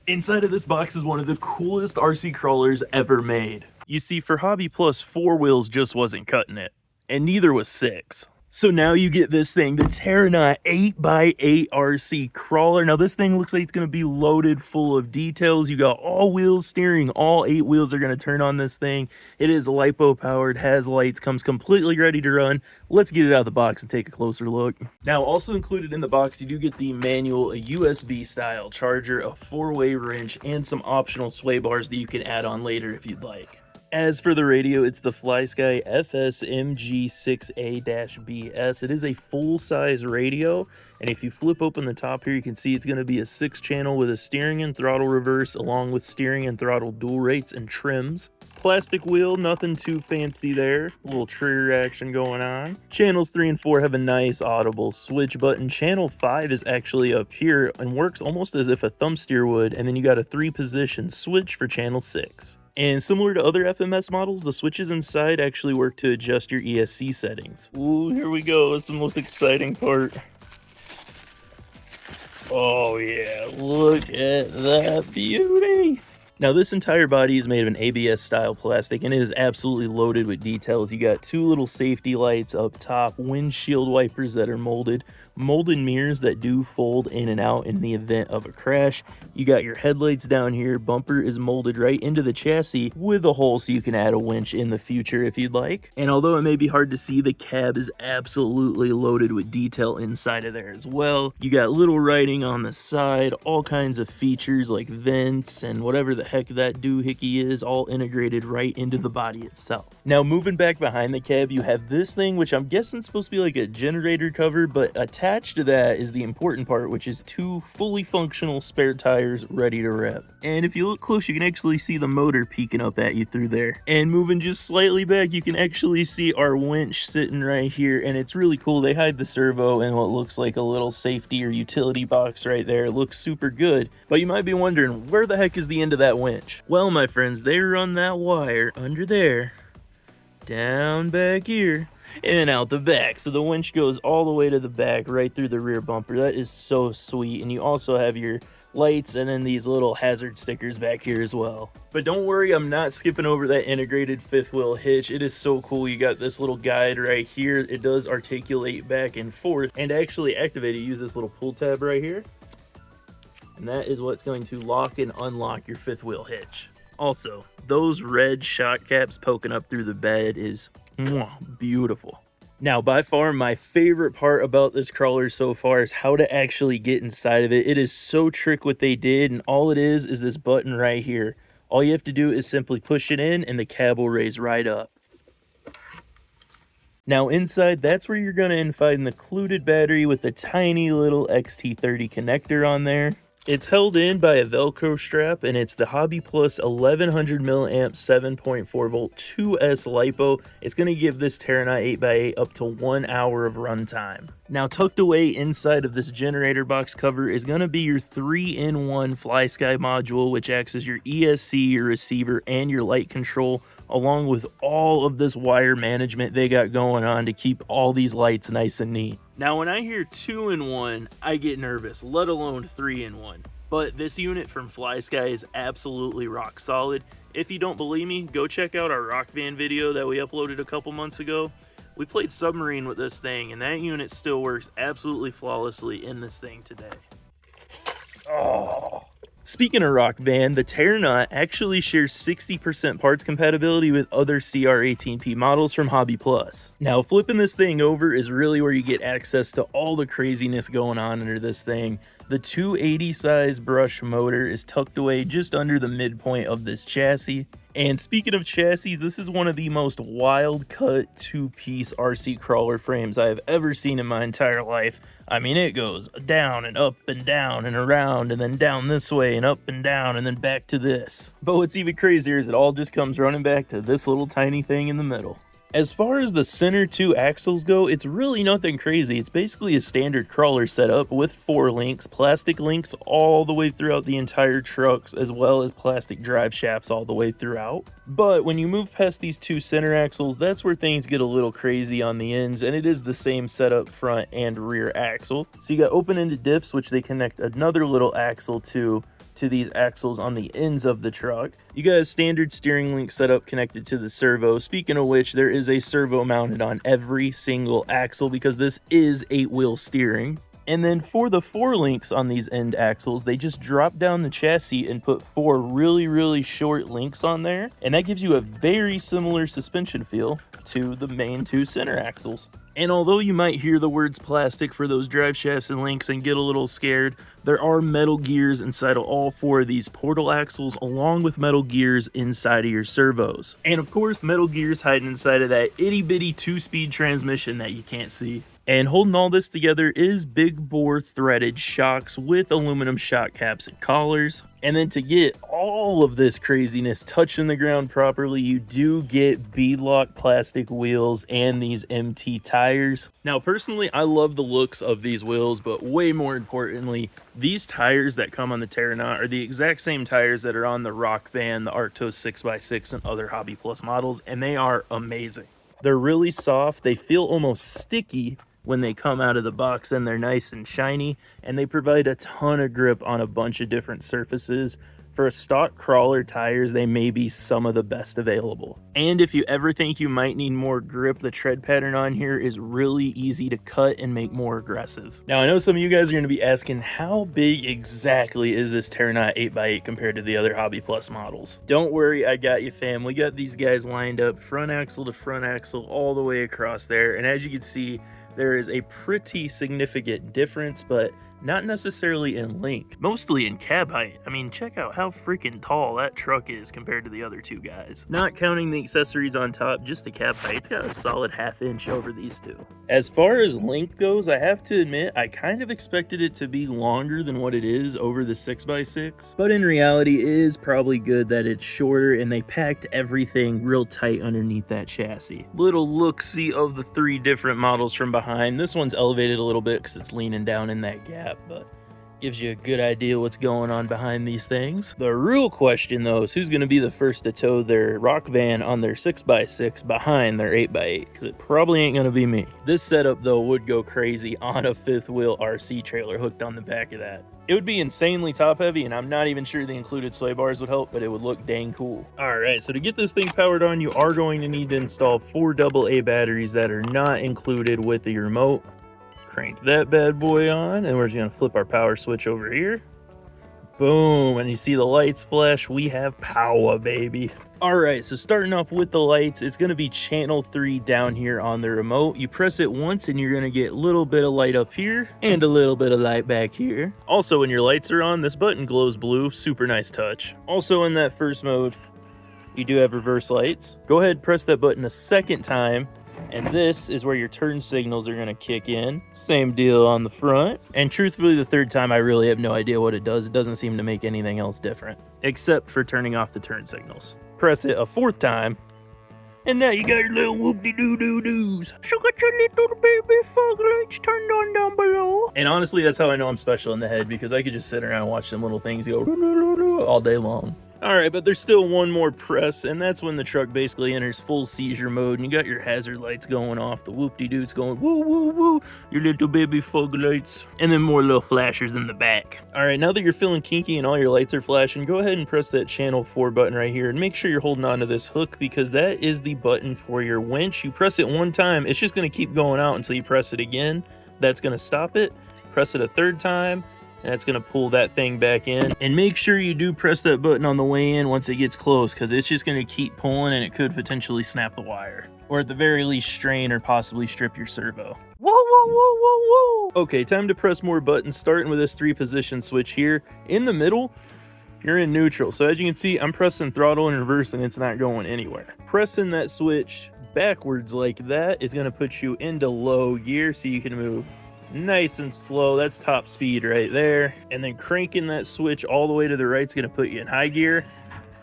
Inside of this box is one of the coolest RC crawlers ever made. You see, for Hobby Plus, 4 wheels just wasn't cutting it, and neither was 6. So now you get this thing, the Terranaut 8x8 RC crawler. Now this thing looks like it's going to be loaded full of details. You got all-wheel steering. All 8 wheels are going to turn on this thing. It is LiPo powered, has lights, comes completely ready to run. Let's get it out of the box and take a closer look. Now also included in the box, you do get the manual, a USB style charger, a 4-way wrench, and some optional sway bars that you can add on later if you'd like. As for the radio, it's the FlySky FSMG6A-BS. It is a full-size radio, and if you flip open the top here, you can see it's going to be a 6-channel with a steering and throttle reverse, along with steering and throttle dual rates and trims. Plastic wheel, nothing too fancy there. A little trigger action going on. Channels 3 and 4 have a nice audible switch button. Channel 5 is actually up here and works almost as if a thumb steer would, and then you got a 3-position switch for channel 6. And similar to other FMS models, the switches inside actually work to adjust your ESC settings. Ooh, here we go. It's the most exciting part. Oh yeah, look at that beauty. Now this entire body is made of an ABS style plastic, and it is absolutely loaded with details. You got 2 little safety lights up top, windshield wipers that are molded mirrors that do fold in and out in the event of a crash. You got your headlights down here. Bumper is molded right into the chassis with a hole so you can add a winch in the future if you'd like. And although it may be hard to see, the cab is absolutely loaded with detail inside of there as well. You got little writing on the side, all kinds of features like vents and whatever the heck that doohickey is, all integrated right into the body itself. Now moving back behind the cab, you have this thing, which I'm guessing is supposed to be like a generator cover, but attached to that is the important part, which is 2 fully functional spare tires ready to rip. And if you look close, you can actually see the motor peeking up at you through there. And moving just slightly back, you can actually see our winch sitting right here, and it's really cool. They hide the servo in what looks like a little safety or utility box right there. It looks super good, but you might be wondering, where the heck is the end of that winch? Well, my friends, they run that wire under there, down back here, and out the back. So the winch goes all the way to the back, right through the rear bumper. That is so sweet. And you also have your lights and then these little hazard stickers back here as well. But don't worry, I'm not skipping over that integrated 5th wheel hitch. It is so cool. You got this little guide right here. It does articulate back and forth, and to actually activate it, use this little pull tab right here. And that is what's going to lock and unlock your 5th wheel hitch. Also, those red shock caps poking up through the bed is beautiful. Now, by far my favorite part about this crawler so far is how to actually get inside of it. It is so trick what they did, and all it is this button right here. All you have to do is simply push it in and the cab will raise right up. Now inside, that's where you're going to find the included battery with the tiny little XT30 connector on there. It's held in by a Velcro strap, and it's the Hobby Plus 1100 milliamp 7.4 volt 2S LiPo. It's going to give this Terranaut 8x8 up to 1 hour of runtime. Now tucked away inside of this generator box cover is going to be your 3-in-1 FlySky module, which acts as your ESC, your receiver, and your light control, along with all of this wire management they got going on to keep all these lights nice and neat. Now when I hear 2-in-1, I get nervous, let alone 3-in-1. But this unit from FlySky is absolutely rock solid. If you don't believe me, go check out our rock van video that we uploaded a couple months ago. We played submarine with this thing, and that unit still works absolutely flawlessly in this thing today. Oh. Speaking of rock van, the Terranaut actually shares 60% parts compatibility with other CR18P models from Hobby Plus. Now, flipping this thing over is really where you get access to all the craziness going on under this thing. The 280 size brush motor is tucked away just under the midpoint of this chassis. And speaking of chassis, this is one of the most wild cut 2-piece RC crawler frames I have ever seen in my entire life. I mean, it goes down and up and down and around and then down this way and up and down and then back to this. But what's even crazier is it all just comes running back to this little tiny thing in the middle. As far as the center 2 axles go, it's really nothing crazy. It's basically a standard crawler setup with 4 links, plastic links all the way throughout the entire trucks, as well as plastic drive shafts all the way throughout. But when you move past these 2 center axles, that's where things get a little crazy on the ends, and it is the same setup front and rear axle. So you got open-ended diffs, which they connect another little axle to to these axles on the ends of the truck. You got a standard steering link setup connected to the servo. Speaking of which, there is a servo mounted on every single axle because this is 8-wheel steering. And then for the 4 links on these end axles, they just drop down the chassis and put 4 really short links on there. And that gives you a very similar suspension feel to the main 2 center axles. And although you might hear the words plastic for those drive shafts and links and get a little scared, there are metal gears inside of all 4 of these portal axles, along with metal gears inside of your servos. And of course, metal gears hiding inside of that itty bitty 2-speed transmission that you can't see. And holding all this together is big bore threaded shocks with aluminum shock caps and collars. And then to get all of this craziness touching the ground properly, you do get beadlock plastic wheels and these MT tires. Now, personally, I love the looks of these wheels, but way more importantly, these tires that come on the Terranaut are the exact same tires that are on the Rock Van, the Arctos 6x6, and other Hobby Plus models, and they are amazing. They're really soft. They feel almost sticky when they come out of the box, and they're nice and shiny, and they provide a ton of grip on a bunch of different surfaces. For a stock crawler tires, they may be some of the best available. And if you ever think you might need more grip, the tread pattern on here is really easy to cut and make more aggressive. Now, I know some of you guys are going to be asking, how big exactly is this Terranaut 8x8 compared to the other Hobby Plus models? Don't worry, I got you, fam. We got these guys lined up front axle to front axle all the way across there, and as you can see, there is a pretty significant difference, but not necessarily in length, mostly in cab height. I mean, check out how freaking tall that truck is compared to the other 2 guys. Not counting the accessories on top, just the cab height, it's got a solid ½ inch over these 2. As far as length goes, I have to admit, I kind of expected it to be longer than what it is over the 6x6, but in reality, it is probably good that it's shorter and they packed everything real tight underneath that chassis. Little look-see of the 3 different models from behind. This one's elevated a little bit because it's leaning down in that gap, but gives you a good idea what's going on behind these things. The real question though is who's going to be the first to tow their Rock Van on their 6x6 behind their 8x8, because it probably ain't going to be me. This setup though would go crazy on a 5th wheel RC trailer hooked on the back of that. It would be insanely top heavy, and I'm not even sure the included sway bars would help, but it would look dang cool. Alright, so to get this thing powered on, you are going to need to install 4 AA batteries that are not included with the remote. Crank that bad boy on, and we're just going to flip our power switch over here. Boom, and you see the lights flash. We have power, baby. Alright, so starting off with the lights, it's going to be channel 3 down here on the remote. You press it once and you're going to get a little bit of light up here and a little bit of light back here. Also, when your lights are on, this button glows blue. Super nice touch. Also, in that first mode, you do have reverse lights. Go ahead, press that button a second time, and this is where your turn signals are going to kick in. Same deal on the front. And truthfully, the 3rd time, I really have no idea what it does. It doesn't seem to make anything else different, except for turning off the turn signals. Press it a 4th time, and now you got your little whoop-de-doo-doo-doos. So got your little baby fog lights turned on down below. And honestly, that's how I know I'm special in the head, because I could just sit around and watch them little things go all day long. Alright, but there's still one more press, and that's when the truck basically enters full seizure mode, and you got your hazard lights going off, the whoop-de-doo's going woo woo woo, your little baby fog lights, and then more little flashers in the back. Alright, now that you're feeling kinky and all your lights are flashing, go ahead and press that channel 4 button right here, and make sure you're holding on to this hook, because that is the button for your winch. You press it 1 time, it's just going to keep going out until you press it again. That's going to stop it. Press it a 3rd time, and that's going to pull that thing back in. And make sure you do press that button on the way in once it gets close, because it's just going to keep pulling and it could potentially snap the wire, or at the very least strain or possibly strip your servo. Whoa, whoa, whoa, whoa, whoa. Okay, time to press more buttons, starting with this 3-position switch here. In the middle, you're in neutral. So as you can see, I'm pressing throttle and reverse and it's not going anywhere. Pressing that switch backwards like that is going to put you into low gear so you can move nice and slow. That's top speed right there. And then cranking that switch all the way to the right is going to put you in high gear,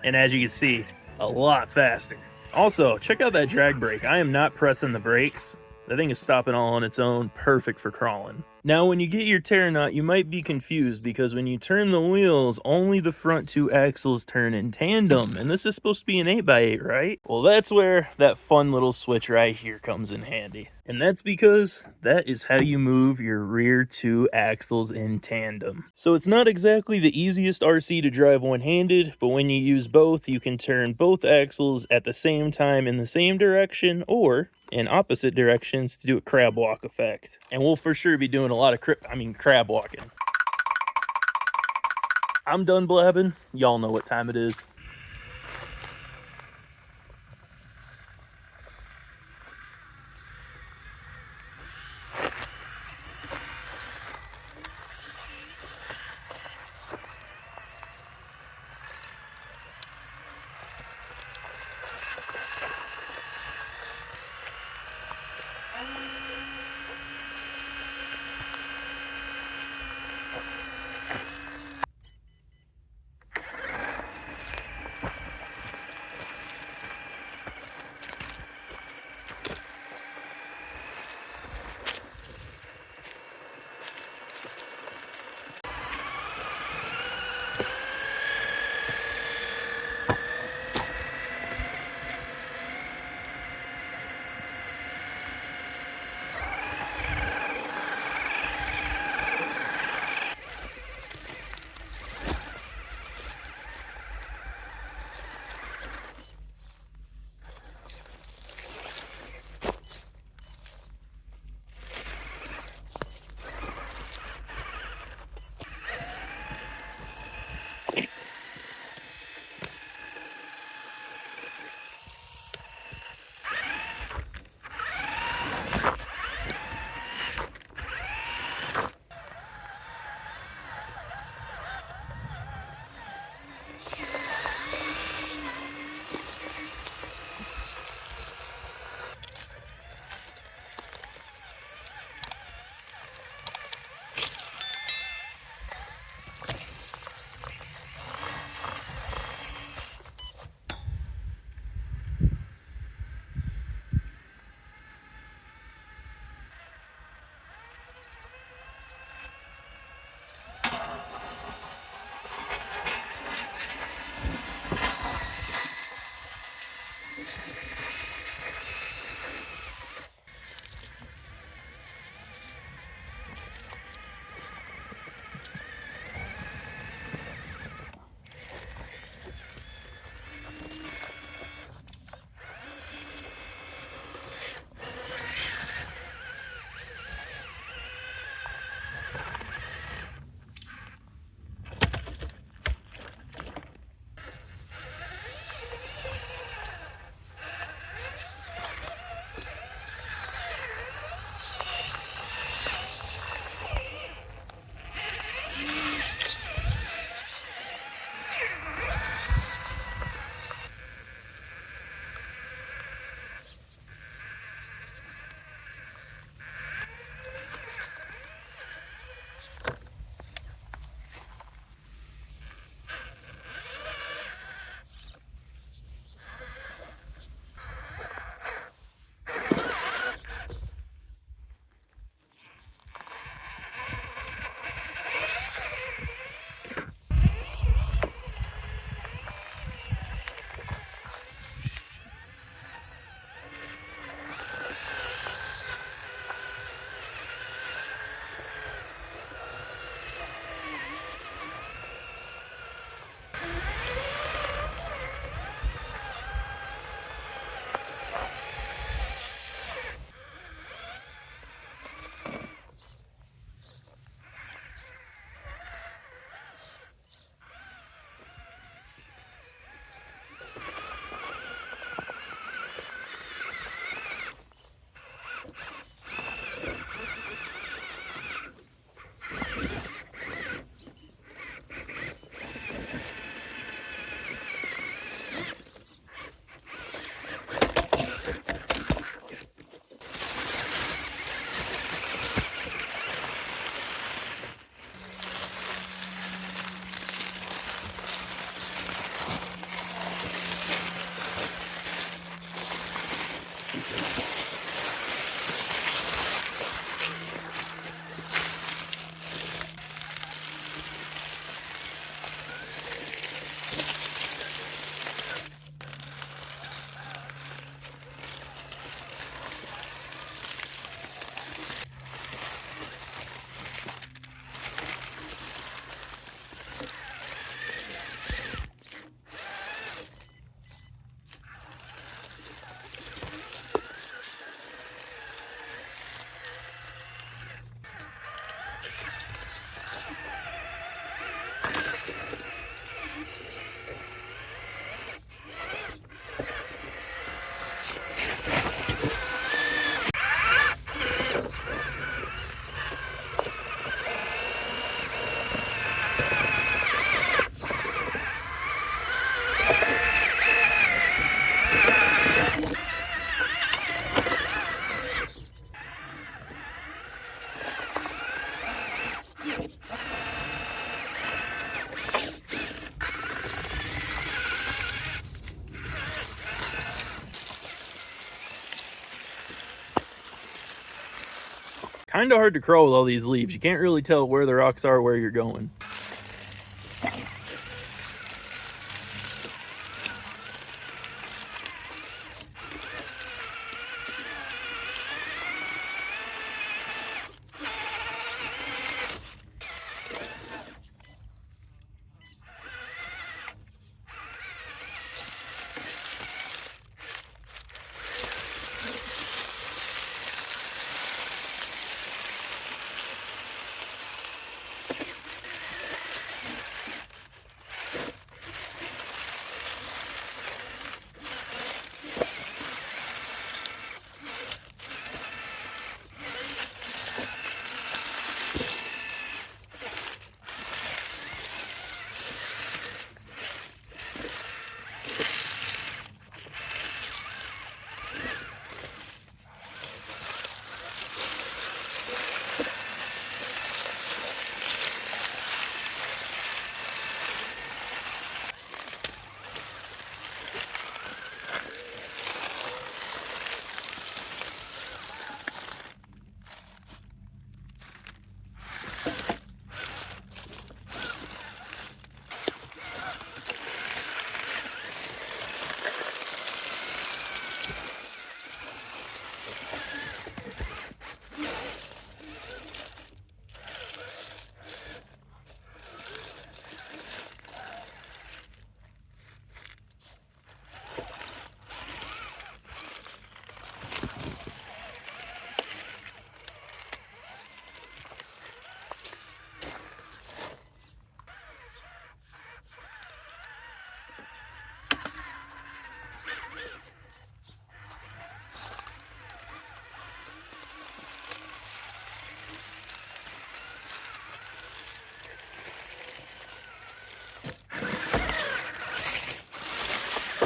and as you can see, a lot faster. Also, check out that drag brake. I am not pressing the brakes. The thing is stopping all on its own, perfect for crawling. Now, when you get your Terranaut, you might be confused because when you turn the wheels, only the front two axles turn in tandem, and this is supposed to be an 8x8, right? Well, that's where that fun little switch right here comes in handy. And that's because that is how you move your rear two axles in tandem. So it's not exactly the easiest RC to drive one-handed, but when you use both, you can turn both axles at the same time in the same direction or in opposite directions to do a crab walk effect. And we'll for sure be doing a lot of crab walking. I'm done blabbing. Y'all know what time it is. Kind of hard to crawl with all these leaves. You can't really tell where the rocks are, where you're going.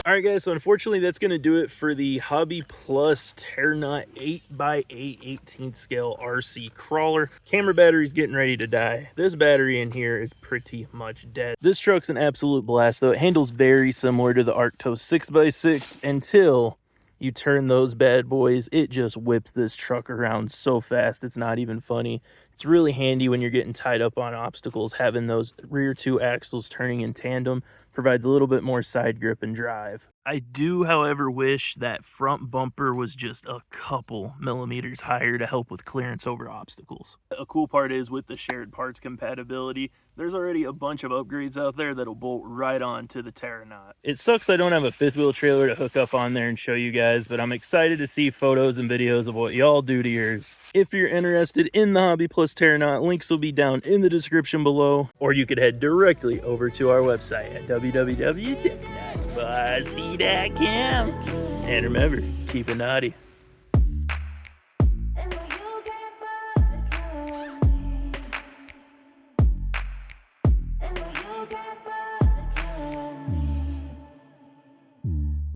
All right, guys, so unfortunately that's going to do it for the Hobby Plus Terranaut 8x8 18th scale RC crawler. Camera battery's getting ready to die. This battery in here is pretty much dead. This truck's an absolute blast, though. It handles very similar to the Arctos 6x6 until you turn those bad boys. It just whips this truck around so fast, it's not even funny. It's really handy when you're getting tied up on obstacles. Having those rear two axles turning in tandem provides a little bit more side grip and drive. I do, however, wish that front bumper was just a couple millimeters higher to help with clearance over obstacles. A cool part is with the shared parts compatibility, there's already a bunch of upgrades out there that'll bolt right on to the Terranaut. It sucks I don't have a fifth wheel trailer to hook up on there and show you guys, but I'm excited to see photos and videos of what y'all do to yours. If you're interested in the Hobby Plus Terranaut, links will be down in the description below, or you could head directly over to our website at www.bossy.com. And remember, keep it naughty.